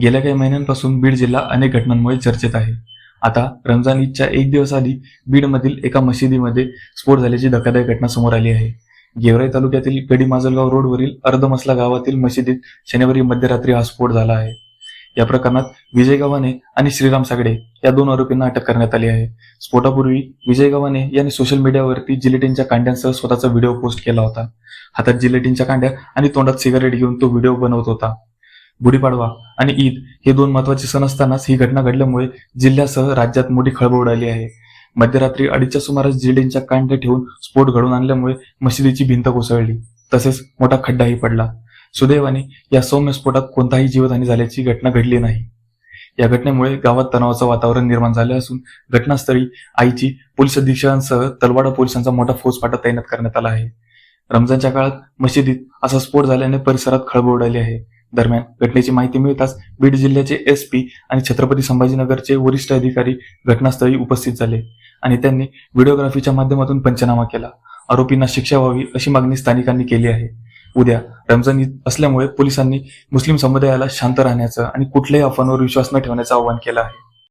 गेल्या काही महिन्यांपासून बीड जिल्हा अनेक घटनांमुळे चर्चेत आहे. आता रमजान ईदच्या एक दिवस आधी बीडमधील एका मशिदीमध्ये स्फोट झाल्याची धक्कादायक घटना समोर आली आहे. गेवराई तालुक्यातील गडी माजलगाव रोडवरील अर्धमसला गावातील मशिदीत शनिवारी मध्यरात्री हा स्फोट झाला आहे. या प्रकरणात विजय गव्हाणे आणि श्रीराम सागडे या दोन आरोपींना अटक करण्यात आली आहे. स्फोटापूर्वी विजय गव्हाणे यांनी सोशल मीडियावरती जिलेटिनच्या कांड्यांसह स्वतःचा व्हिडिओ पोस्ट केला होता. हातात जिलेटिनच्या कांड्या आणि तोंडात सिगारेट घेऊन तो व्हिडिओ बनवत होता. गुढीपाडवा आणि ईद हे दोन महत्वाचे सण असतानाच ही घटना घडल्यामुळे जिल्ह्यासह राज्यात मोठी खळबळ उडाली आहे. मध्यरात्री 2:30च्या सुमारास जिलेटिनच्या कांड्या ठेवून स्फोट घडवून आणल्यामुळे मशिदीची भिंत कोसळली, तसेच मोठा खड्डाही पडला. सुदैवाने या सौम्य स्फोटात कोणताही जीवितहानी झाल्याची घटना घडली नाही. या घटनेमुळे गावात तणावाचं वातावरण निर्माण झालं असून घटनास्थळी आईची, पोलीस अधीक्षकांसह तलवाडा पोलिसांचा मोठा फौजफाटा तैनात करण्यात आला आहे. रमजानच्या काळात मशिदीत असा स्फोट झाल्याने परिसरात खळबळ उडाली आहे. दरम्यान घटनेची माहिती मिळताच बीड जिल्ह्याचे SP आणि छत्रपती संभाजीनगरचे वरिष्ठ अधिकारी घटनास्थळी उपस्थित झाले आणि त्यांनी व्हिडिओग्राफीच्या माध्यमातून पंचनामा केला. आरोपींना शिक्षा व्हावी अशी मागणी स्थानिकांनी केली आहे. उद्या रमजान ईद असल्यामुळे पोलिसांनी मुस्लिम समुदायाला शांत राहण्याचं आणि कुठल्याही अफवांवर विश्वास न ठेवण्याचं आवाहन केलं आहे.